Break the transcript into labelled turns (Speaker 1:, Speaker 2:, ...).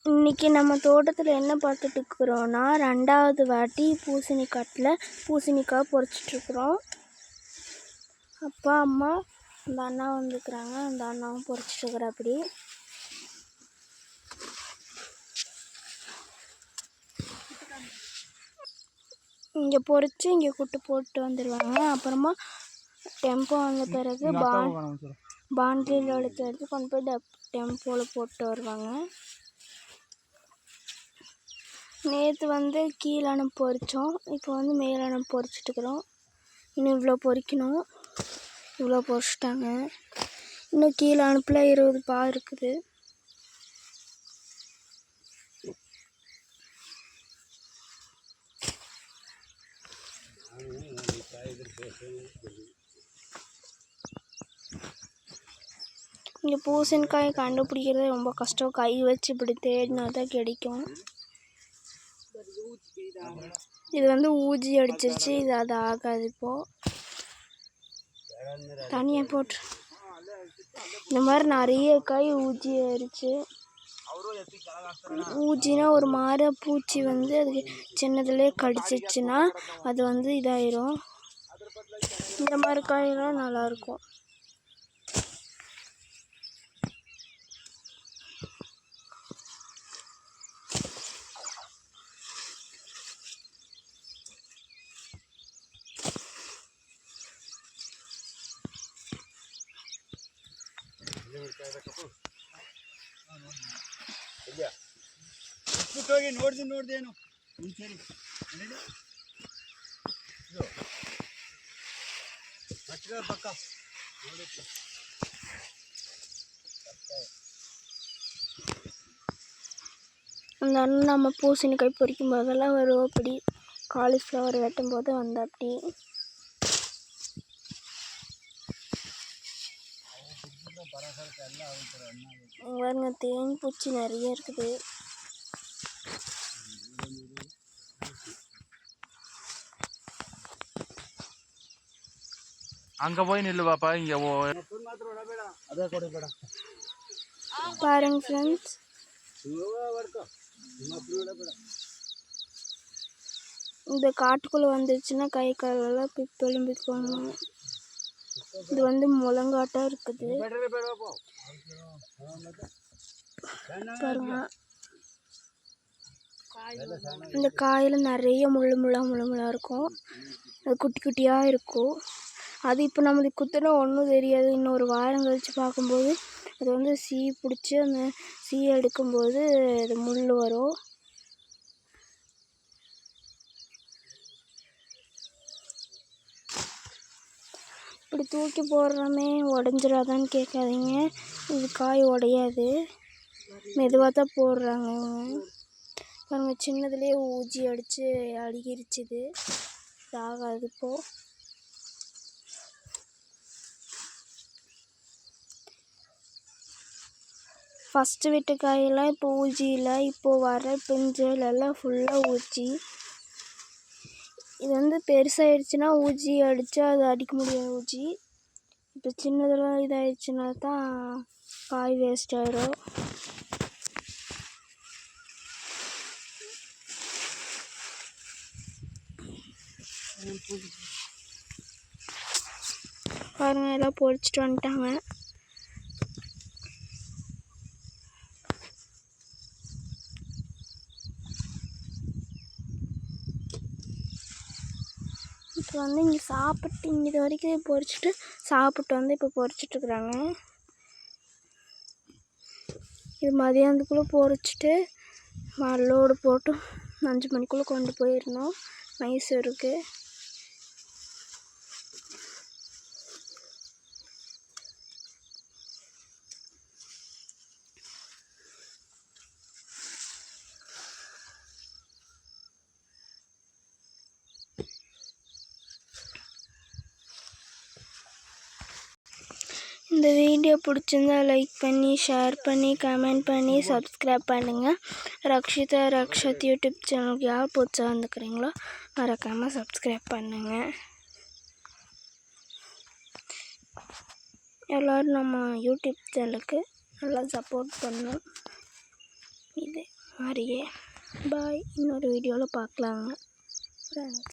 Speaker 1: இன்றைக்கி நம்ம தோட்டத்தில் என்ன பார்த்துட்ருக்குறோன்னா, 2வது வாட்டி பூசணிக்காய் பறிச்சிட்ருக்குறோம். அப்பா அம்மா அந்த அண்ணா வந்துருக்குறாங்க. அந்த அண்ணாவும் பறிச்சிட்ருக்குறாப்படி. இங்கே பறித்து இங்கே கூட்டு போட்டு வந்துடுவாங்க. அப்புறமா டெம்போ வந்த பிறகு பாண்டியில் எடுத்து கொண்டு போய் டெம்போவில் போட்டு வருவாங்க. நேற்று கீழான பறித்தோம். இப்போ மேலான பறிச்சிட்ருக்குறோம். இன்னும் இவ்வளோ பறிக்கணும். இவ்வளோ பறிச்சிட்டாங்க. இன்னும் கீழே அனுப்பில் 20 பா இருக்குது. இங்கே பூசணிக்காயை கண்டுபிடிக்கிறது ரொம்ப கஷ்டம். கை வச்சு இப்படி தேடினா தான் கிடைக்கும். இது ஊஜி அடிச்சிருச்சு. அது ஆகாது. இப்போது தனியாக போட்டு இந்த மாதிரி நிறைய காய் ஊஜி ஆயிடுச்சு. ஊஜினா ஒரு மாதிரி பூச்சி அது சின்னதுலேயே கடிச்சிச்சுன்னா அது இதாயிரும். இந்த மாதிரி காயெல்லாம் நல்லாயிருக்கும்.
Speaker 2: ನೋಡ್ದೇನು ಪಕ್ಕ
Speaker 1: அந்த அண்ணன் நம்ம பூசணிக்காய் பொறிக்கும் போதெல்லாம் வரும். அப்படி காலிஃப்ளவர் வெட்டும் போது அப்படி பாருங்க, தேன் பூச்சி நிறைய இருக்குது.
Speaker 2: அங்க போய் நில்லு பாப்பா. இங்க
Speaker 1: பாருங்க ஃப்ரெண்ட்ஸ், இந்த காட்டுக்குள்ளே வந்துருச்சுன்னா கை காலெல்லாம் பிப்பெலும்பிக்கணும். இது முழங்காட்டாக இருக்குது. பாருங்க, இந்த காயில் நிறைய முள்ளா இருக்கும். அது குட்டி குட்டியாக இருக்கும். அது இப்போ நம்மளுக்கு குத்துனா ஒன்றும் தெரியாது. இன்னொரு வாரம் கழித்து பார்க்கும்போது அது சீ பிடிச்சி அந்த சீ எடுக்கும்போது அது முள் வரும். இப்படி தூக்கி போடுறோமே உடஞ்சிடாதான்னு கேட்காதீங்க. இது காய் உடையாது. மெதுவாக தான் போடுறாங்க இவங்க. பாருங்க, சின்னதுலேயே ஊஜி அடித்து அழுகிருச்சுது. ஆகாது. இப்போது ஃபஸ்ட்டு விட்டு காயெல்லாம் இப்போ ஊஜி இல்லை. இப்போது வர பிஞ்சிலெல்லாம் ஃபுல்லாக ஊஜி. இது பெருசாகிடுச்சுன்னா ஊஜி அடித்தா அது அடிக்க முடியாது. ஊஜி இப்போ சின்னதெல்லாம் இதாகிடுச்சுன்னா தான் காய் வேஸ்ட் ஆகிடும். பாருங்க, எல்லாம் பொறிச்சிட்டு வந்துட்டாங்க. இப்போ இங்கே சாப்பிட்டு இது வரைக்கும் பொறிச்சிட்டு சாப்பிட்டு இப்போ பொறிச்சிட்ருக்குறாங்க. இது மதியானத்துக்குள்ளே பொறிச்சிட்டு லோடு போட்டு 5 மணிக்குள்ளே கொண்டு போயிடணும் மைசூருக்கு. இந்த வீடியோ பிடிச்சிருந்தா லைக் பண்ணி, ஷேர் பண்ணி, கமெண்ட் பண்ணி, சப்ஸ்கிரைப் பண்ணுங்கள். ரக்ஷத் யூடியூப் சேனலுக்கு யார் புதுசாக வந்துக்கிறீங்களோ மறக்காமல் சப்ஸ்கிரைப் பண்ணுங்கள். எல்லோரும் நம்ம யூடியூப் சேனலுக்கு நல்லா சப்போர்ட் பண்ணணும். இது மாதிரியே. பாய், இன்னொரு வீடியோவில் பார்க்கலாங்க ஃப்ரெண்ட்ஸ்.